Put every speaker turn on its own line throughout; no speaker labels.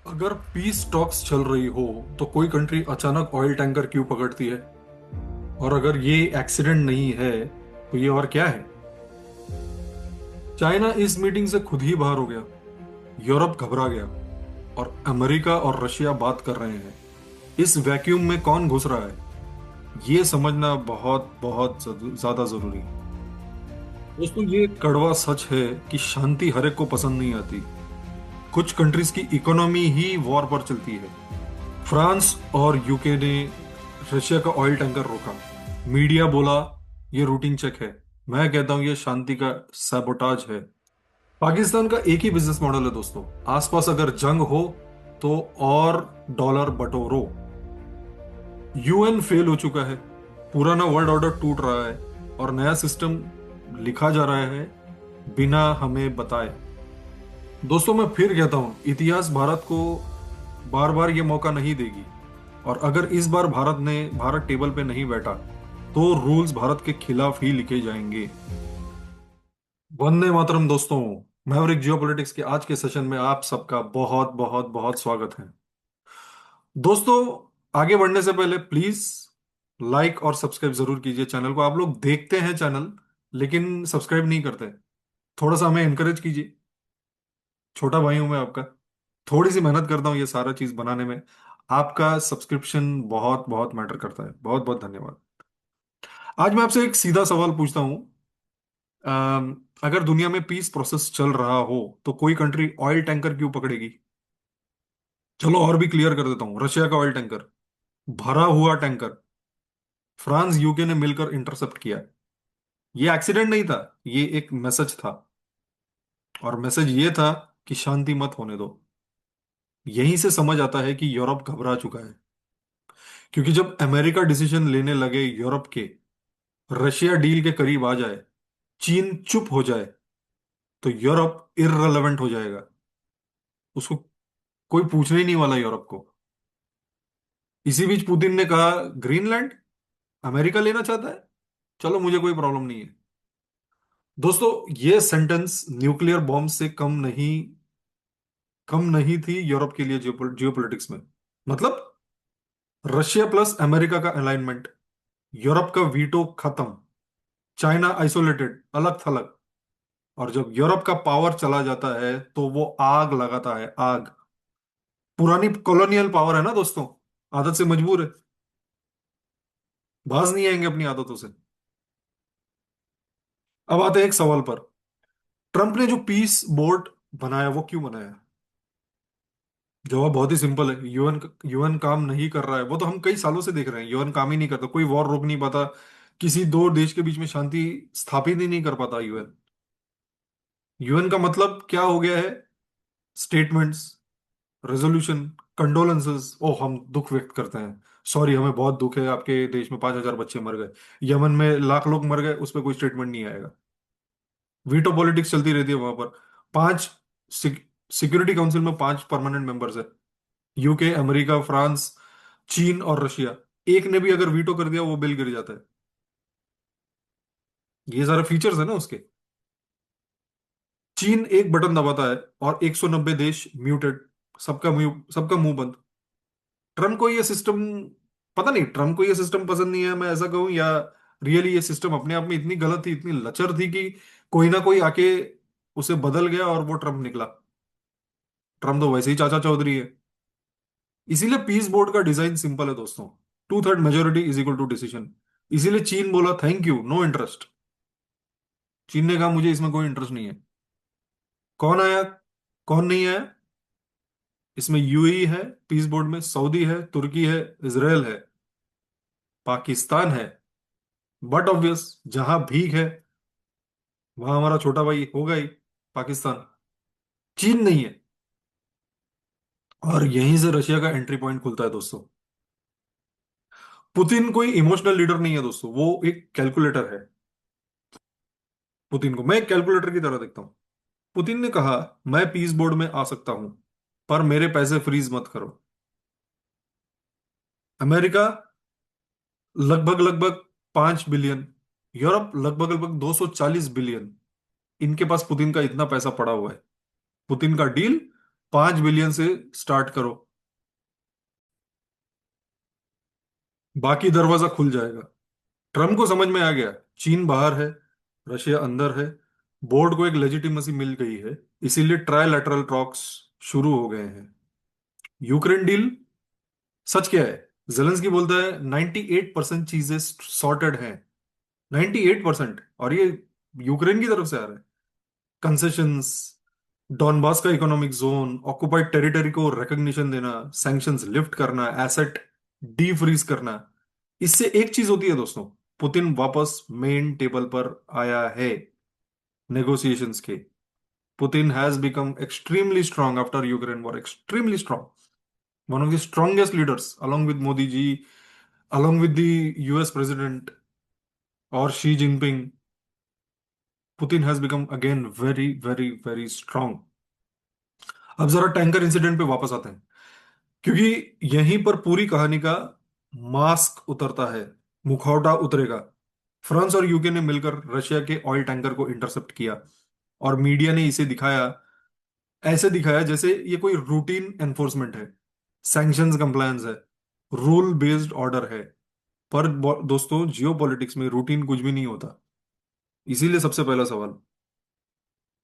अगर peace talks चल रही हो तो कोई कंट्री अचानक ऑयल टैंकर क्यों पकड़ती है? और अगर ये एक्सीडेंट नहीं है तो ये और क्या है? चाइना इस मीटिंग से खुद ही बाहर हो गया, यूरोप घबरा गया और अमेरिका और रशिया बात कर रहे हैं। इस वैक्यूम में कौन घुस रहा है, ये समझना बहुत बहुत ज्यादा जरूरी है। दोस्तों, ये कड़वा सच है कि शांति हर एक को पसंद नहीं आती। कुछ कंट्रीज की इकोनॉमी ही वॉर पर चलती है। फ्रांस और यूके ने रशिया का ऑयल टैंकर रोका। मीडिया बोला ये रूटीन चेक है। मैं कहता हूं ये शांति का सैबोटाज है। पाकिस्तान का एक ही बिजनेस मॉडल है दोस्तों, आसपास अगर जंग हो तो और डॉलर बटोरो। यूएन फेल हो चुका है, पुराना वर्ल्ड ऑर्डर टूट रहा है और नया सिस्टम लिखा जा रहा है बिना हमें बताए। दोस्तों, मैं फिर कहता हूं इतिहास भारत को बार बार ये मौका नहीं देगी। और अगर इस बार भारत टेबल पे नहीं बैठा तो रूल्स भारत के खिलाफ ही लिखे जाएंगे। वंदे मातरम दोस्तों। मैवरिक जियोपॉलिटिक्स के आज के सेशन में आप सबका बहुत बहुत बहुत स्वागत है। दोस्तों, आगे बढ़ने से पहले प्लीज लाइक और सब्सक्राइब जरूर कीजिए चैनल को। आप लोग देखते हैं चैनल लेकिन सब्सक्राइब नहीं करते। थोड़ा सा हमें एनकरेज कीजिए। छोटा भाई हूं मैं आपका, थोड़ी सी मेहनत करता हूँ ये सारा चीज बनाने में। आपका सब्सक्रिप्शन बहुत बहुत मैटर करता है। बहुत बहुत धन्यवाद। आज मैं आपसे एक सीधा सवाल पूछता हूँ। अगर दुनिया में पीस प्रोसेस चल रहा हो तो कोई कंट्री ऑयल टैंकर क्यों पकड़ेगी? चलो और भी क्लियर कर देता हूँ। रशिया का ऑयल टैंकर, भरा हुआ टैंकर, फ्रांस यूके ने मिलकर इंटरसेप्ट किया। ये एक्सीडेंट नहीं था, ये एक मैसेज था। और मैसेज ये था कि शांति मत होने दो। यहीं से समझ आता है कि यूरोप घबरा चुका है। क्योंकि जब अमेरिका डिसीजन लेने लगे यूरोप के, रशिया डील के करीब आ जाए, चीन चुप हो जाए, तो यूरोप इररिलेवेंट हो जाएगा। उसको कोई पूछने ही नहीं वाला यूरोप को। इसी बीच पुतिन ने कहा ग्रीनलैंड अमेरिका लेना चाहता है, चलो मुझे कोई प्रॉब्लम नहीं है। दोस्तों, ये सेंटेंस न्यूक्लियर बॉम्ब से कम नहीं थी यूरोप के लिए जियोपॉलिटिक्स में। मतलब रशिया प्लस अमेरिका का अलाइनमेंट, यूरोप का वीटो खत्म, चाइना आइसोलेटेड, अलग थलग। और जब यूरोप का पावर चला जाता है तो वो आग लगाता है, आग। पुरानी कॉलोनियल पावर है ना दोस्तों, आदत से मजबूर है, बाज नहीं आएंगे अपनी आदतों से। अब आते हैं एक सवाल पर। ट्रंप ने जो पीस बोर्ड बनाया वो क्यों बनाया? जवाब बहुत ही सिंपल है। यूएन यूएन काम नहीं कर रहा है। वो तो हम कई सालों से देख रहे हैं, यूएन काम ही नहीं करता। कोई वॉर रोक नहीं पाता, किसी दो देश के बीच में शांति स्थापित ही नहीं कर पाता यूएन। यूएन का मतलब क्या हो गया है? Statements, resolution, condolences. ओ, हम दुख व्यक्त करते हैं, सॉरी हमें बहुत दुख है, आपके देश में 5,000 बच्चे मर गए, यमन में लाख लोग मर गए, उस पर कोई स्टेटमेंट नहीं आएगा। वीटो पॉलिटिक्स चलती रहती है वहां पर। पांच सिक्योरिटी काउंसिल में 5 परमानेंट मेंबर्स है, यूके, अमेरिका, फ्रांस, चीन और रशिया। एक ने भी अगर वीटो कर दिया वो बिल गिर जाता है। ये सारे फीचर्स है ना उसके। चीन एक बटन दबाता है और 190 देश म्यूटेड, सबका मुंह बंद। ट्रम्प को ये सिस्टम, पता नहीं ट्रम्प को ये सिस्टम पसंद नहीं है मैं ऐसा कहूं, या रियली ये सिस्टम अपने आप में इतनी गलत थी, इतनी लचर थी कि कोई ना कोई आके उसे बदल गया और वो ट्रम्प निकला। ट्रम्प तो वैसे ही चाचा चौधरी है। इसीलिए पीस बोर्ड का डिजाइन सिंपल है दोस्तों। 2/3 majority is equal to decision. इसीलिए चीन बोला थैंक यू, नो इंटरेस्ट। चीन ने कहा मुझे इसमें कोई इंटरेस्ट नहीं है। कौन आया, कौन नहीं आया? इसमें यूएई है, पीस बोर्ड में सऊदी है, तुर्की है, इसराइल है, पाकिस्तान है। बट ऑब्वियस, जहां भीख है वहां हमारा छोटा भाई होगा ही, पाकिस्तान। चीन नहीं है। और यहीं से रशिया का एंट्री पॉइंट खुलता है दोस्तों। पुतिन कोई इमोशनल लीडर नहीं है दोस्तों, वो एक कैलकुलेटर है। पुतिन को मैं एक कैलकुलेटर की तरह देखता हूं। पुतिन ने कहा मैं पीस बोर्ड में आ सकता हूं, पर मेरे पैसे फ्रीज मत करो। अमेरिका लगभग लगभग 5 बिलियन, यूरोप लगभग लगभग 240 बिलियन। इनके पास पुतिन का इतना पैसा पड़ा हुआ है। पुतिन का डील, 5 बिलियन से स्टार्ट करो, बाकी दरवाजा खुल जाएगा। ट्रम्प को समझ में आ गया, चीन बाहर है, रशिया अंदर है, बोर्ड को एक लेजिटिमेसी मिल गई है, इसीलिए ट्रायलैटरल टॉक्स शुरू हो गए हैं। यूक्रेन डील सच क्या है? जेलेंस्की बोलता है 98% चीजें सॉर्टेड हैं। 98%, और ये यूक्रेन की तरफ से आ रहा है। कंसेशंस, डॉनबास का इकोनॉमिक जोन, ऑक्युपाइड टेरिटरी को रिकग्निशन देना, सैंक्शंस लिफ्ट करना, एसेट डी फ्रीज करना। इससे एक चीज होती है दोस्तों, पुतिन वापस मेन टेबल पर आया है नेगोशिएशंस के। Putin has become extremely strong after Ukraine war, extremely strong, one of the strongest leaders along with Modi ji, along with the US president or Xi Jinping. Putin has become again very very very strong. अब जरा tanker incident पे वापस आते हैं, क्योंकि यहीं पर पूरी कहानी का मास्क उतरता है, मुखौटा उतरेगा। फ्रांस और यूके ने मिलकर रशिया के ऑयल टैंकर को इंटरसेप्ट किया, और मीडिया ने इसे दिखाया, ऐसे दिखाया जैसे ये कोई रूटीन एनफोर्समेंट है, सैंक्शंस कंप्लायंस है, रूल बेस्ड ऑर्डर है। पर दोस्तों, जियो पॉलिटिक्स में रूटीन कुछ भी नहीं होता। इसीलिए सबसे पहला सवाल,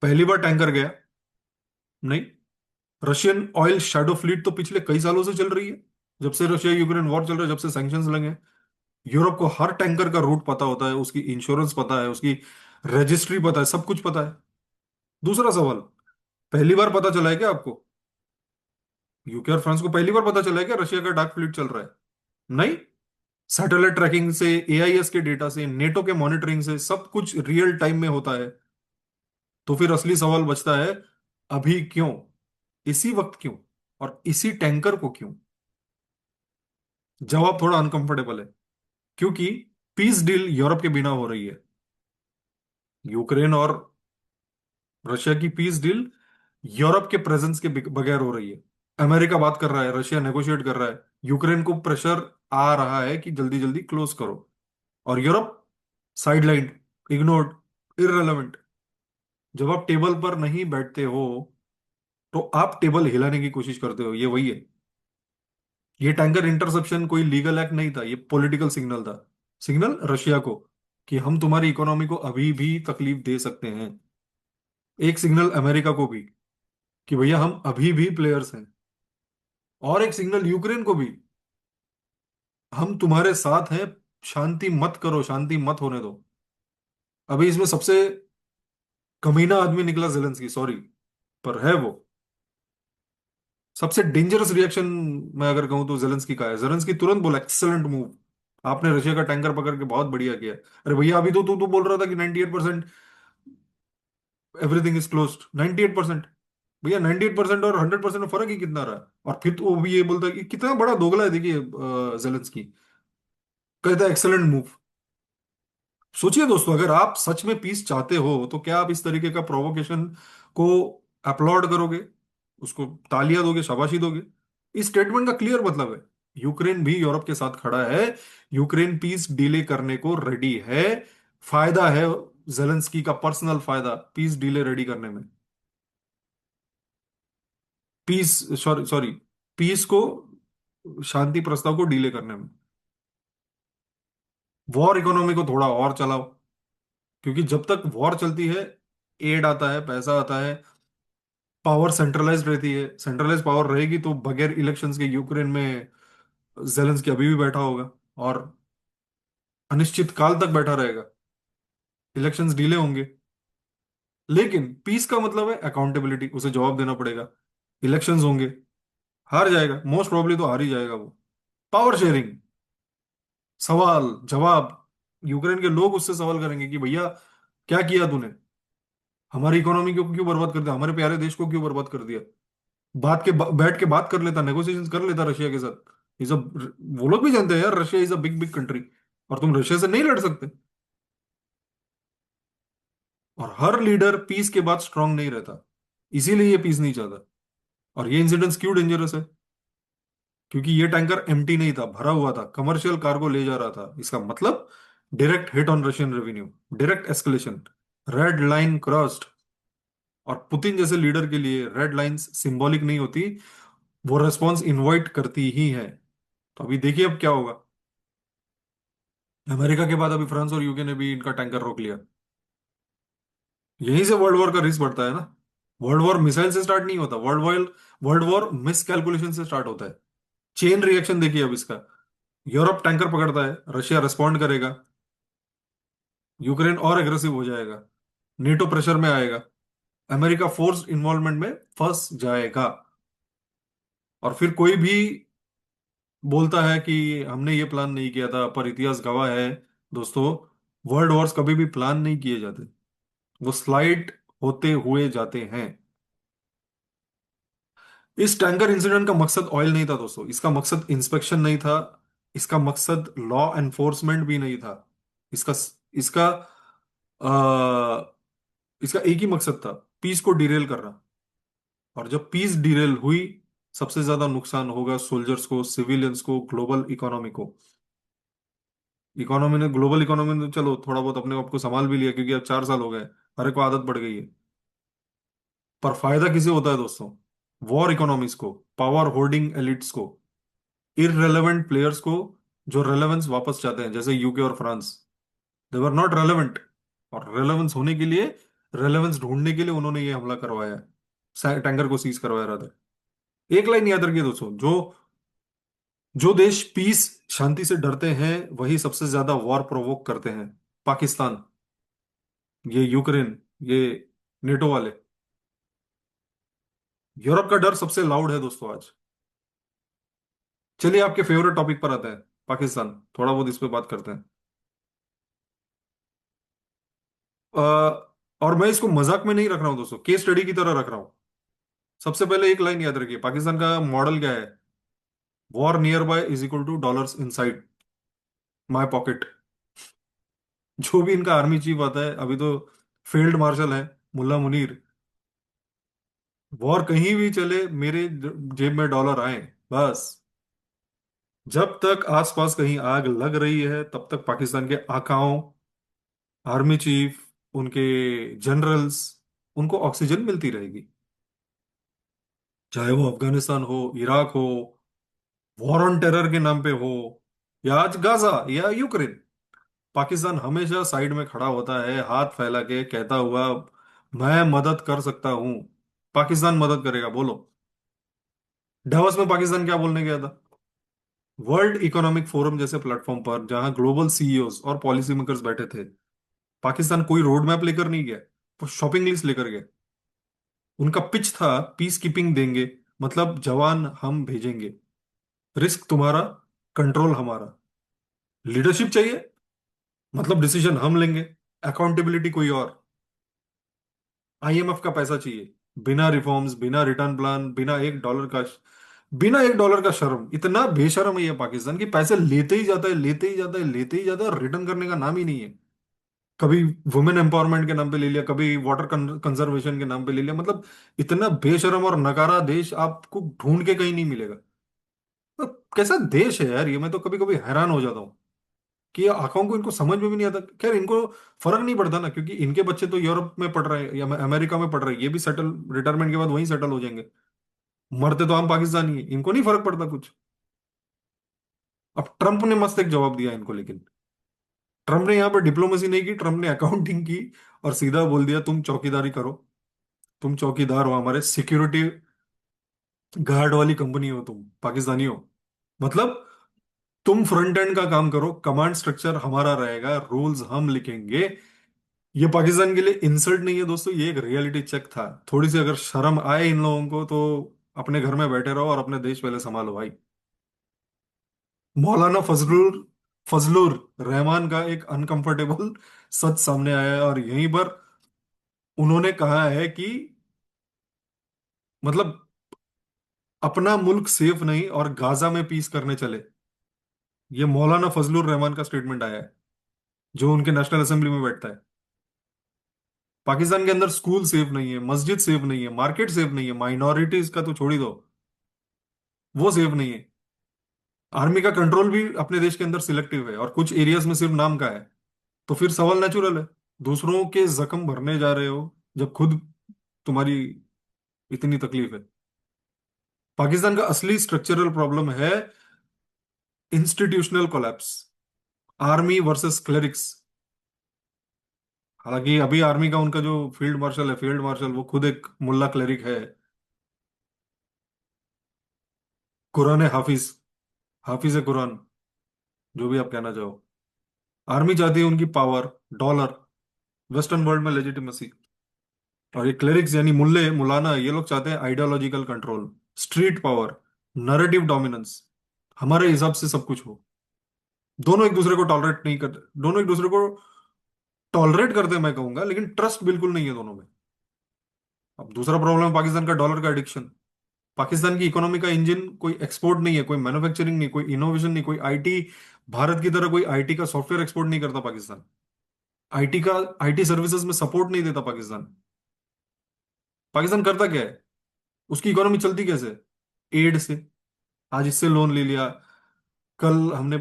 पहली बार टैंकर गया? नहीं। रशियन ऑयल शैडो फ्लीट तो पिछले कई सालों से चल रही है, जब से रशिया यूक्रेन वॉर चल रहा है, जब से सैंक्शंस लगे हैं। यूरोप को हर टैंकर का रूट पता होता है, उसकी इंश्योरेंस पता है, उसकी रजिस्ट्री पता है, सब कुछ पता है। दूसरा सवाल, पहली बार पता चला है क्या आपको? यूके और फ्रांस को पहली बार पता चला है क्या रशिया का डार्क फ्लीट चल रहा है? नहीं। सैटेलाइट ट्रैकिंग से, एआईएस के डेटा से, नेटो के मॉनिटरिंग से, सब कुछ रियल टाइम में होता है। तो फिर असली सवाल बचता है, अभी क्यों, इसी वक्त क्यों, और इसी टैंकर को क्यों? जवाब थोड़ा अनकंफर्टेबल है, क्योंकि पीस डील यूरोप के बिना हो रही है। यूक्रेन और रशिया की पीस डील यूरोप के प्रेजेंस के बगैर हो रही है। अमेरिका बात कर रहा है, रशिया नेगोशिएट कर रहा है, यूक्रेन को प्रेशर आ रहा है कि जल्दी जल्दी क्लोज करो, और यूरोप साइडलाइन, इग्नोर्ड, इररेलेवेंट। जब आप टेबल पर नहीं बैठते हो, तो आप टेबल हिलाने की कोशिश करते हो, ये वही है। ये टैंकर इंटरसेप्शन कोई लीगल एक्ट नहीं था, ये पॉलिटिकल सिग्नल था। सिग्नल रशिया को कि हम तुम्हारी इकोनॉमी को अभी भी तकलीफ दे सकते हैं। एक सिग्नल अमेरिका को भी कि भैया हम अभी भी प्लेयर्स हैं। और एक सिग्नल यूक्रेन को भी, हम तुम्हारे साथ हैं, शांति मत करो, शांति मत होने दो। अभी इसमें सबसे कमीना आदमी निकला जेलेंस्की, सॉरी, पर है वो। सबसे डेंजरस रिएक्शन मैं अगर कहूं तो जेलेंस्की का है। जेलेंस्की तुरंत बोला, एक्सेलेंट मूव, आपने रशिया का टैंकर पकड़ के बहुत बढ़िया किया। अरे भैया, अभी तो तू तू बोल रहा था कि 98% एवरीथिंग इज क्लोज्ड। 98%? भैया 98% और 100% में फर्क ही कितना रहा है? और फिर तो वो भी ये बोलता है कि कितना बड़ा दोगला है, देखिए जेलेंस्की। कहता है एक्सेलेंट मूव। सोचिए दोस्तों, अगर आप सच में पीस चाहते हो, तो क्या आप इस तरीके का प्रोवोकेशन को अपलॉड करोगे, उसको तालियां दोगे, शाबाशी दोगे? इस स्टेटमेंट का क्लियर मतलब है, यूक्रेन भी यूरोप के साथ खड़ा है, यूक्रेन पीस डिले करने को रेडी है। फायदा है जेलेंस्की का, पर्सनल फायदा पीस डिले रेडी करने में, पीस, सॉरी सॉरी, पीस को, शांति प्रस्ताव को डिले करने में। वॉर इकोनॉमी को थोड़ा और चलाओ, क्योंकि जब तक वॉर चलती है, एड आता है, पैसा आता है, पावर सेंट्रलाइज्ड रहती है। सेंट्रलाइज पावर रहेगी तो बगैर इलेक्शंस के यूक्रेन में जेलेंस्की अभी भी बैठा होगा, और अनिश्चित काल तक बैठा रहेगा। इलेक्शंस डिले होंगे, लेकिन पीस का मतलब है अकाउंटेबिलिटी, उसे जवाब देना पड़ेगा। इलेक्शंस होंगे, हार जाएगा, मोस्ट प्रोबेबली तो हार ही जाएगा वो। पावर शेयरिंग, सवाल जवाब, यूक्रेन के लोग उससे सवाल करेंगे कि भैया क्या किया तूने, हमारी इकोनॉमी को क्यों बर्बाद कर दिया, हमारे प्यारे देश को क्यों बर्बाद कर दिया। बैठ के बात कर लेता, नेगोशिएशन कर लेता रशिया के साथ। ये सब वो लोग भी जानते हैं यार, Russia is a big big country, और तुम रशिया से नहीं लड़ सकते। और हर लीडर पीस के बाद स्ट्रांग नहीं रहता, इसीलिए ये पीस नहीं चाहता। और ये इंसिडेंस क्यों डेंजरस है? क्योंकि ये टैंकर एम्प्टी नहीं था, भरा हुआ था, कमर्शियल कार्गो ले जा रहा था। इसका मतलब direct hit on Russian revenue, direct escalation, red line crossed. और पुतिन जैसे लीडर के लिए रेड लाइंस सिंबॉलिक नहीं होती, वो रेस्पॉन्स इनवाइट करती ही है। तो अभी देखिए अब क्या होगा। अमेरिका के बाद अभी फ्रांस और यूके ने भी इनका टैंकर रोक लिया। यहीं से वर्ल्ड वॉर का रिस्क बढ़ता है ना। वर्ल्ड वॉर मिसाइल से स्टार्ट नहीं होता, वर्ल्ड वॉर मिस कैलकुलेशन से स्टार्ट होता है। चेन रिएक्शन देखिए अब इसका। यूरोप टैंकर पकड़ता है, रशिया रिस्पॉन्ड करेगा, यूक्रेन और एग्रेसिव हो जाएगा, नेटो प्रेशर में आएगा, अमेरिका फोर्स इन्वॉल्वमेंट में फंस जाएगा। और फिर कोई भी बोलता है कि हमने ये प्लान नहीं किया था, पर इतिहास गवाह है दोस्तों, वर्ल्ड वॉर्स कभी भी प्लान नहीं किए जाते, वो स्लाइड होते हुए जाते हैं। इस टैंकर इंसिडेंट का मकसद ऑयल नहीं था दोस्तों, इसका मकसद इंस्पेक्शन नहीं था, इसका मकसद लॉ एनफोर्समेंट भी नहीं था। इसका इसका आ, इसका एक ही मकसद था, पीस को डिरेल करना। और जब पीस डिरेल हुई, सबसे ज्यादा नुकसान होगा सोल्जर्स को, सिविलियंस को, ग्लोबल इकोनॉमी को। ग्लोबल इकोनॉमी ने तो चलो थोड़ा बहुत अपने आप को संभाल भी लिया, क्योंकि अब 4 साल हो गए, हर एक को आदत पड़ गई है। पर फायदा किसे होता है दोस्तों? वॉर इकोनॉमिक्स को, पावर होर्डिंग एलिट्स को, इररेलेवेंट प्लेयर्स को, जो रेलेवेंस वापस चाहते हैं, जैसे यूके और France. They were not relevant, और रेलेवेंस होने के लिए, रेलेवेंस ढूंढने के लिए उन्होंने ये हमला करवाया है, टैंकर को सीज करवाया रहा। एक लाइन याद रखिए दोस्तों, जो जो देश पीस, शांति से डरते हैं, वही सबसे ज्यादा वॉर प्रोवोक करते हैं। पाकिस्तान, ये यूक्रेन, ये नेटो वाले। यूरोप का डर सबसे लाउड है दोस्तों आज। चलिए आपके फेवरेट टॉपिक पर आते हैं, पाकिस्तान, थोड़ा बहुत इस पे बात करते हैं। अ, और मैं इसको मजाक में नहीं रख रहा हूं दोस्तों, केस स्टडी की तरह रख रहा हूं। सबसे पहले एक लाइन याद रखिए, पाकिस्तान का मॉडल क्या है? War near by is equal two dollars inside my pocket. जो भी इनका आर्मी चीफ आता है, अभी तो फील्ड मार्शल है मुल्ला मुनीर, वॉर कहीं भी चले, मेरे जेब में डॉलर आए बस। जब तक आसपास कहीं आग लग रही है, तब तक पाकिस्तान के आकाओं, आर्मी चीफ, उनके जनरल्स, उनको ऑक्सीजन मिलती रहेगी। चाहे वो अफगानिस्तान हो, इराक हो, वॉर ऑन टेरर के नाम पे हो, या आज गाजा या यूक्रेन, पाकिस्तान हमेशा साइड में खड़ा होता है, हाथ फैला के कहता हुआ, मैं मदद कर सकता हूं। पाकिस्तान मदद करेगा, बोलो। डावस में पाकिस्तान क्या बोलने गया था? वर्ल्ड इकोनॉमिक फोरम जैसे प्लेटफॉर्म पर, जहां ग्लोबल सीईओज और पॉलिसी मेकर्स बैठे थे, पाकिस्तान कोई रोड मैप लेकर नहीं गया, वो शॉपिंग लिस्ट लेकर गए। उनका पिच था, पीस कीपिंग देंगे, मतलब जवान हम भेजेंगे, रिस्क तुम्हारा, कंट्रोल हमारा। लीडरशिप चाहिए, मतलब डिसीजन हम लेंगे, अकाउंटेबिलिटी कोई और। आईएमएफ का पैसा चाहिए, बिना रिफॉर्म्स, बिना रिटर्न प्लान, बिना 1 डॉलर का शर्म। इतना बेशर्म है ये पाकिस्तान की, पैसे लेते ही जाता है, लेते ही जाता है, लेते ही जाता है, रिटर्न करने का नाम ही नहीं है। कभी वुमेन एम्पावरमेंट के नाम पे ले लिया, कभी वाटर कंजर्वेशन के नाम पे ले लिया। मतलब इतना बेशरम और नकारा देश आपको ढूंढ के कहीं नहीं मिलेगा। तो कैसा देश है यार ये, मैं तो कभी कभी हैरान हो जाता हूँ कि ये आंखों को, इनको समझ में भी नहीं आता। खैर इनको फर्क नहीं पड़ता ना, क्योंकि इनके बच्चे तो यूरोप में पढ़ रहे हैं या अमेरिका में पढ़ रहे हैं, ये भी सेटल, रिटायरमेंट के बाद वहीं सेटल हो जाएंगे। मरते तो हम पाकिस्तानी हैं, इनको नहीं फर्क पड़ता कुछ। अब ट्रंप ने मस्त एक जवाब दिया इनको, लेकिन ट्रंप ने यहाँ पर डिप्लोमेसी नहीं की, ट्रंप ने अकाउंटिंग की, और सीधा बोल दिया तुम चौकीदारी करो, तुम चौकीदार हो, हमारे सिक्योरिटी गार्ड वाली कंपनी हो, तुम पाकिस्तानी हो। मतलब तुम फ्रंट एंड का काम करो, कमांड स्ट्रक्चर हमारा रहेगा, रूल्स हम लिखेंगे। ये पाकिस्तान के लिए इंसल्ट नहीं है दोस्तों, ये एक रियलिटी चेक था। थोड़ी सी अगर शर्म आए इन लोगों को, तो अपने घर में बैठे रहो और अपने देश पहले संभालो भाई। मौलाना फजलुर रहमान का एक अनकंफर्टेबल सच सामने आया है, और यहीं पर उन्होंने कहा है कि, मतलब, अपना मुल्क सेफ नहीं और गाजा में पीस करने चले। ये मौलाना फजलुर रहमान का स्टेटमेंट आया है, जो उनके नेशनल असेंबली में बैठता है। पाकिस्तान के अंदर स्कूल सेफ नहीं है, मस्जिद सेफ नहीं है, मार्केट सेफ नहीं है, माइनॉरिटीज का तो छोड़ ही दो, वो सेफ नहीं है। आर्मी का कंट्रोल भी अपने देश के अंदर सिलेक्टिव है, और कुछ एरियाज में सिर्फ नाम का है। तो फिर सवाल नेचुरल है, दूसरों के जख्म भरने जा रहे हो जब खुद तुम्हारी इतनी तकलीफ है। पाकिस्तान का असली स्ट्रक्चरल प्रॉब्लम है institutional collapse, army versus clerics. हालांकि अभी आर्मी का उनका जो फील्ड मार्शल है, फील्ड मार्शल वो खुद एक मुल्ला क्लेरिक है। कुरान है हाफिज, हाफिज है कुरान, जो भी आप कहना चाहो। आर्मी चाहती है उनकी पावर, डॉलर, वेस्टर्न वर्ल्ड में लेजिटिमेसी। और ये क्लेरिक्स यानी मुल्ले मुलाना, ये लोग चाहते हैं ideological control, street power, narrative dominance, हमारे हिसाब से सब कुछ हो। दोनों एक दूसरे को टॉलरेट नहीं करते, दोनों एक दूसरे को टॉलरेट करते हैं मैं कहूंगा, लेकिन ट्रस्ट बिल्कुल नहीं है दोनों में। अब दूसरा प्रॉब्लम है पाकिस्तान का, डॉलर का एडिक्शन। पाकिस्तान की इकोनॉमी का इंजन कोई एक्सपोर्ट नहीं है, कोई मैन्युफैक्चरिंग नहीं, कोई इनोवेशन नहीं, कोई आईटी। भारत की तरह कोई आईटी का सॉफ्टवेयर एक्सपोर्ट नहीं करता पाकिस्तान। आईटी का, आईटी सर्विसेज में सपोर्ट नहीं देता पाकिस्तान। पाकिस्तान करता क्या है, उसकी इकोनॉमी चलती कैसे? एड से। आज इससे लोन ले लिया, कल हमने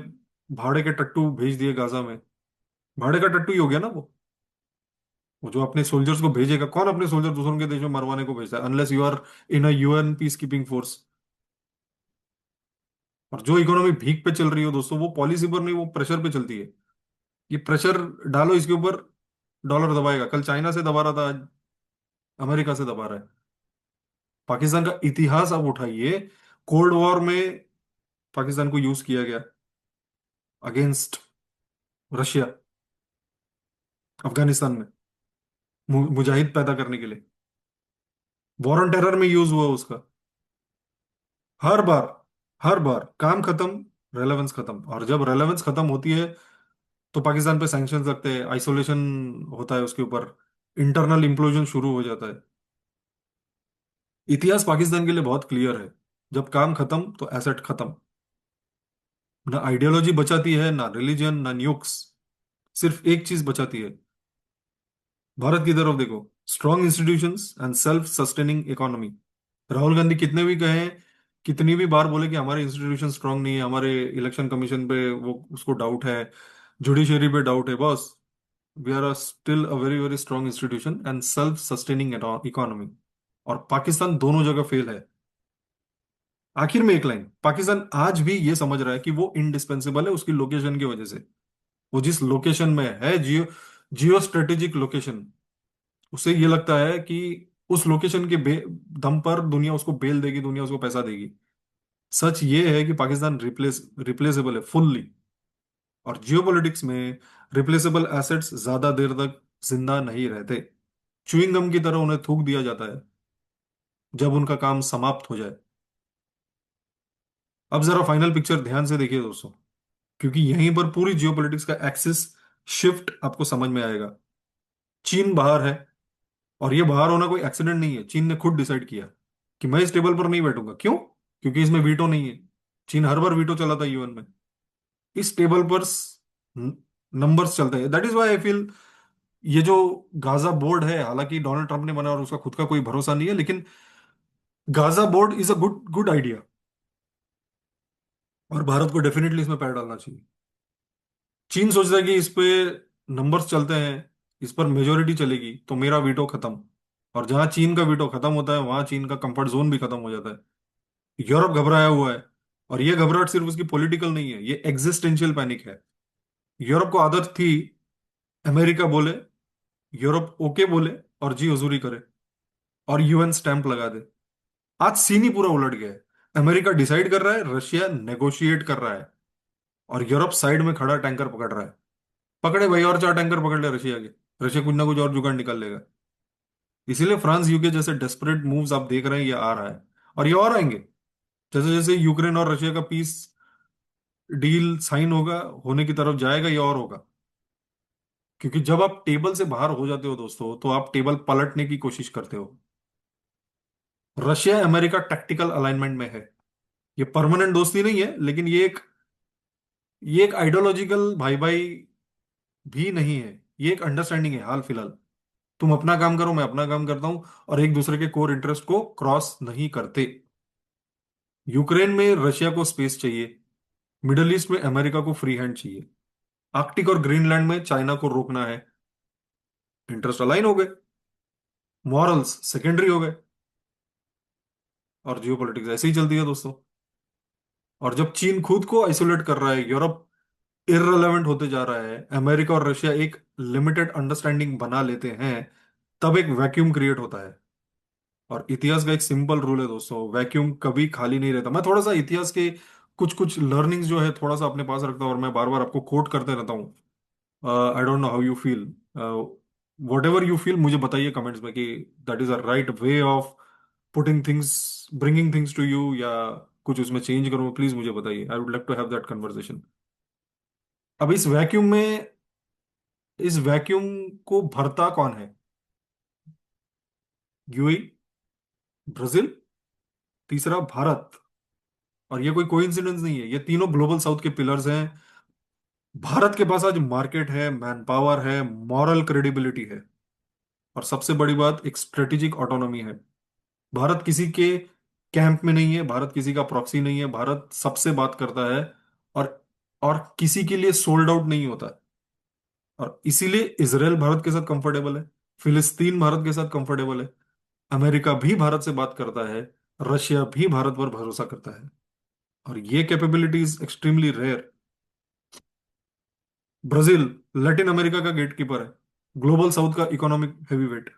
भाड़े के टट्टू भेज दिए गाजा में। भाड़े का टट्टू ही हो गया ना वो जो अपने सोल्जर्स को भेजेगा। कौन अपने सोल्जर दूसरों के देश में मरवाने को भेजता है, unless you are in a UN peacekeeping force. और जो इकोनॉमी भीख पे चल रही हो दोस्तों, वो पॉलिसी पर नहीं, वो प्रेशर पे चलती है। ये प्रेशर डालो इसके ऊपर, डॉलर दबाएगा। कल चाइना से दबा रहा था, आज अमेरिका से दबा रहा है। पाकिस्तान का इतिहास आप उठाइए, कोल्ड वॉर में पाकिस्तान को यूज किया गया अगेंस्ट रशिया, अफगानिस्तान में मुजाहिद पैदा करने के लिए। वॉर ऑन टेरर में यूज हुआ उसका। हर बार, हर बार काम खत्म, रेलेवेंस खत्म। और जब रेलेवेंस खत्म होती है तो पाकिस्तान पे सैंक्शंस लगते हैं, आइसोलेशन होता है उसके ऊपर, इंटरनल इम्प्लोजन शुरू हो जाता है। इतिहास पाकिस्तान के लिए बहुत क्लियर है, जब काम खत्म तो एसेट खत्म। ना आइडियोलॉजी बचाती है, ना रिलीजन, ना न्यूक्स। सिर्फ एक चीज बचाती है। भारत की तरफ देखो, strong institutions and self sustaining economy. Rahul Gandhi कितने भी कहें, कितनी भी बार बोले कि हमारे इंस्टीट्यूशन स्ट्रांग नहीं है, हमारे इलेक्शन कमीशन पे वो उसको डाउट है, जुडिशरी पे डाउट है, boss, we are still a very very strong institution and self sustaining economy. और पाकिस्तान दोनों जगह फेल है। आखिर में एक लाइन, पाकिस्तान आज भी ये समझ रहा है कि वो इंडिस्पेंसिबल है उसकी लोकेशन की वजह से। वो जिस लोकेशन में है, जियो स्ट्रेटेजिक लोकेशन, उसे ये लगता है कि उस लोकेशन के दम पर दुनिया उसको बेल देगी, दुनिया उसको पैसा देगी। सच ये है कि पाकिस्तान रिप्लेसेबल है फुल्ली। और जियोपॉलिटिक्स में रिप्लेसेबल एसेट्स ज्यादा देर तक जिंदा नहीं रहते। च्युइंग गम की तरह उन्हें थूक दिया जाता है जब उनका काम समाप्त हो जाए। अब जरा फाइनल पिक्चर ध्यान से देखिए दोस्तों, क्योंकि यहीं पर पूरी जियोपॉलिटिक्स का एक्सिस शिफ्ट आपको समझ में आएगा। चीन बाहर है, और ये बाहर होना कोई एक्सीडेंट नहीं है। चीन ने खुद डिसाइड किया कि मैं इस टेबल पर नहीं बैठूंगा। क्यों? क्योंकि इसमें वीटो नहीं है। चीन हर बार वीटो चलाता है यूएन में। इस टेबल पर नंबर्स चलते हैं। That is why I feel ये जो गाजा बोर्ड है, हालांकि डोनाल्ड ट्रंप ने बनाया और उसका खुद का कोई भरोसा नहीं है, लेकिन Gaza board is a good good idea. और भारत को डेफिनेटली इसमें पैर डालना चाहिए। चीन सोच रहा है कि इस पे नंबर्स चलते हैं, इस पर मेजोरिटी चलेगी तो मेरा वीटो खत्म। और जहां चीन का वीटो खत्म होता है, वहां चीन का कंफर्ट जोन भी खत्म हो जाता है। यूरोप घबराया हुआ है। और ये घबराहट सिर्फ उसकी पॉलिटिकल नहीं है, ये एग्जिस्टेंशियल पैनिक है। यूरोप को आदत थी, अमेरिका बोले, यूरोप ओके बोले और जी हजूरी करे और यूएन स्टैंप लगा दे। आज सीन ही पूरा उलट गया है। अमेरिका डिसाइड कर रहा है, रशिया नेगोशिएट कर रहा है, और यूरोप साइड में खड़ा टैंकर पकड़ रहा है। पकड़े भाई, और चार टैंकर पकड़ ले रशिया के, रशिया कुछ ना कुछ और जुगाड़ निकाल लेगा। इसीलिए फ्रांस यूके जैसे डेस्परेट मूव्स आप देख रहे हैं, ये आ रहा है। और ये और आएंगे, जैसे जैसे यूक्रेन और रशिया का पीस डील साइन होगा, होने की तरफ जाएगा, ये और होगा। क्योंकि जब आप टेबल से बाहर हो जाते हो दोस्तों, तो आप टेबल पलटने की कोशिश करते हो। रशिया अमेरिका टैक्टिकल अलाइनमेंट में है। ये परमानेंट दोस्ती नहीं है, लेकिन ये एक आइडियोलॉजिकल भाई भाई भी नहीं है। ये एक अंडरस्टैंडिंग है हाल फिलहाल। तुम अपना काम करो, मैं अपना काम करता हूं, और एक दूसरे के कोर इंटरेस्ट को क्रॉस नहीं करते। यूक्रेन में रशिया को स्पेस चाहिए, मिडल ईस्ट में अमेरिका को फ्री हैंड चाहिए, आर्कटिक और ग्रीनलैंड में चाइना को रोकना है। इंटरेस्ट अलाइन हो गए। मॉरल्स सेकेंडरी हो गए। और जियो पॉलिटिक्स ऐसे ही चलती है दोस्तों। और जब चीन खुद को आइसोलेट कर रहा है, यूरोप इररेलेवेंट होते जा रहा है, अमेरिका और रशिया एक लिमिटेड अंडरस्टैंडिंग बना लेते हैं, तब एक वैक्यूम क्रिएट होता है। और इतिहास का एक सिंपल रूल है दोस्तों, वैक्यूम कभी खाली नहीं रहता। मैं थोड़ा सा इतिहास के कुछ कुछ लर्निंग्स जो है थोड़ा सा अपने पास रखता हूँ, और मैं बार बार आपको कोट करते रहता हूँ। I don't know how you feel, whatever you feel मुझे बताइए कमेंट्स में कि that is a right way of putting things, bringing things to you, या कुछ उसमें चेंज करूँ, प्लीज मुझे बताइए। I would like to have that conversation. अब इस वैक्यूम को भरता कौन है? यूएई, ब्राजील, तीसरा भारत। और ये कोई कोइंसिडेंस नहीं है, ये तीनों ग्लोबल साउथ के पिलर्स हैं। भारत के पास आज मार्केट है, मैन पावर है, मॉरल क्रेडिबिलिटी है, और सबसे बड़ी बात एक स्ट्रेटेजिक ऑटोनॉमी है। भारत किसी के कैंप में नहीं है, भारत किसी का प्रॉक्सी नहीं है, भारत सबसे बात करता है। और किसी के लिए सोल्ड आउट नहीं होता है। और इसीलिए इसराइल भारत के साथ कंफर्टेबल है, फिलिस्तीन भारत के साथ कंफर्टेबल है, अमेरिका भी भारत से बात करता है, रशिया भी भारत पर भरोसा करता है। और ये capability is extremely rare. Brazil Latin America का गेटकीपर है, ग्लोबल साउथ का इकोनॉमिक हैवीवेट।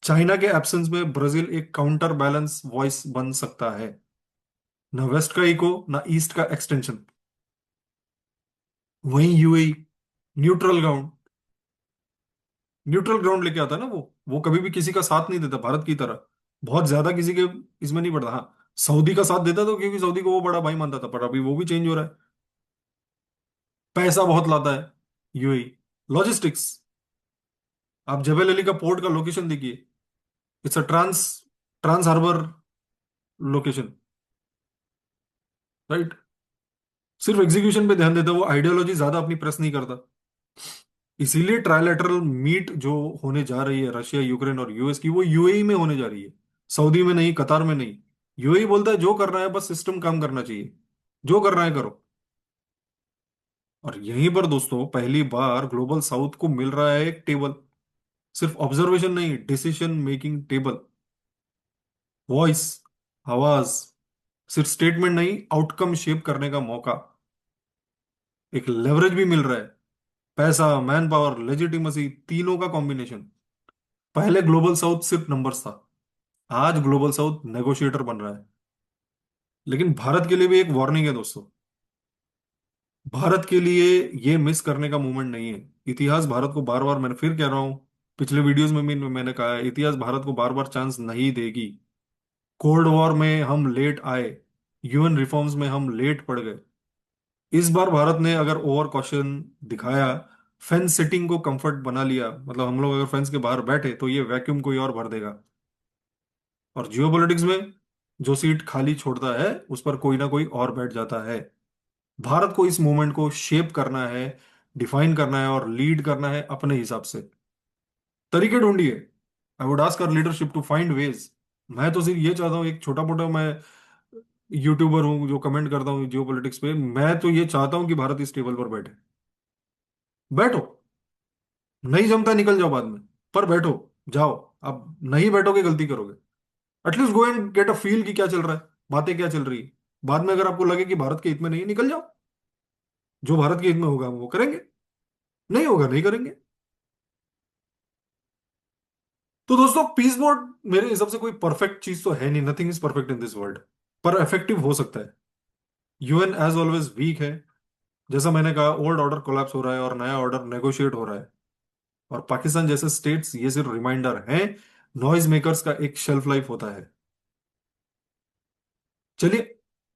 चाइना के एब्सेंस में ब्राजील एक काउंटर बैलेंस वॉइस बन सकता है। ना वेस्ट का इको, ना ईस्ट का एक्सटेंशन। वहीं UAE neutral ground, neutral ground लेके आता है ना वो कभी भी किसी का साथ नहीं देता भारत की तरह, बहुत ज्यादा किसी के इसमें नहीं पड़ता। हाँ, सऊदी का साथ देता तो, क्योंकि सऊदी को वो बड़ा भाई मानता था, पर अभी वो भी चेंज हो रहा है। पैसा बहुत लाता है यूएई। लॉजिस्टिक्स, आप जबेल अली का पोर्ट का लोकेशन देखिए, it's a trans trans harbour location, right. सिर्फ एग्जीक्यूशन पे ध्यान देता है, वो आइडियोलॉजी ज्यादा अपनी प्रेस नहीं करता। इसीलिए ट्रायलैटरल मीट जो होने जा रही है रशिया, यूक्रेन और यूएस की, वो यूएई में होने जा रही है, सऊदी में नहीं, कतार में नहीं। यूएई बोलता है जो करना है बस सिस्टम काम करना चाहिए, जो करना है करो। और यहीं पर दोस्तों पहली बार ग्लोबल साउथ को मिल रहा है एक टेबल, सिर्फ ऑब्जर्वेशन नहीं, डिसीजन मेकिंग टेबल। वॉइस, आवाज, सिर्फ स्टेटमेंट नहीं, आउटकम शेप करने का मौका। एक लेवरेज भी मिल रहा है, पैसा, मैन पावर, लेजिटिमसी, तीनों का कॉम्बिनेशन। पहले ग्लोबल साउथ सिर्फ नंबर्स था, आज ग्लोबल साउथ नेगोशिएटर बन रहा है। लेकिन भारत के लिए भी एक वार्निंग है दोस्तों, भारत के लिए ये मिस करने का मोमेंट नहीं है। इतिहास भारत को बार बार, मैंने फिर कह रहा हूं, पिछले वीडियोस में भी मैंने कहा है, इतिहास भारत को बार बार चांस नहीं देगी। कोल्ड वॉर में हम लेट आए, यूएन रिफॉर्म्स में हम लेट पड़ गए। इस बार भारत ने अगर ओवर कॉशन दिखाया, फेंस सिटिंग को कंफर्ट बना लिया, मतलब हम लोग अगर फेंस के बाहर बैठे तो ये वैक्यूम कोई और भर देगा। और जियोपॉलिटिक्स में जो सीट खाली छोड़ता है उस पर कोई ना कोई और बैठ जाता है। भारत को इस मूवमेंट को शेप करना है, डिफाइन करना है और लीड करना है अपने हिसाब से। तरीके ढूंढिए। I would ask our leadership to find ways. मैं तो सिर्फ ये चाहता हूँ, एक छोटा मोटा मैं यूट्यूबर हूँ जो कमेंट करता हूँ जियो पॉलिटिक्स पे, मैं तो ये चाहता हूँ कि भारत इस टेबल पर बैठे। बैठो, नहीं जमता निकल जाओ बाद में, पर बैठो, जाओ। अब नहीं बैठोगे गलती करोगे। At least go and get a feel कि क्या चल रहा है, बातें क्या चल रही है। बाद में अगर आपको लगे कि भारत के हित में नहीं है, निकल जाओ। जो भारत के हित में होगा हम वो करेंगे, नहीं होगा नहीं करेंगे। तो दोस्तों पीस बोर्ड मेरे हिसाब से कोई परफेक्ट चीज तो है नहीं, nothing is perfect in this world, पर इफेक्टिव हो सकता है। यूएन एज ऑलवेज वीक है। जैसा मैंने कहा, ओल्ड ऑर्डर कोलैप्स हो रहा है और नया ऑर्डर नेगोशिएट हो रहा है। और पाकिस्तान जैसे स्टेट्स ये सिर्फ रिमाइंडर हैं, नॉइज मेकर्स का एक शेल्फ लाइफ होता है। चलिए,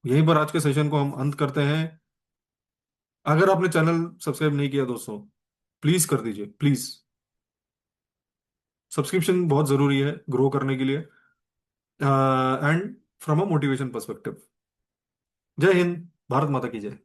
यहीं पर आज के सेशन को हम अंत करते हैं। अगर आपने चैनल सब्सक्राइब नहीं किया दोस्तों, प्लीज कर दीजिए, प्लीज। सब्सक्रिप्शन बहुत जरूरी है ग्रो करने के लिए, and from a motivation perspective. जय हिंद, भारत माता की जय।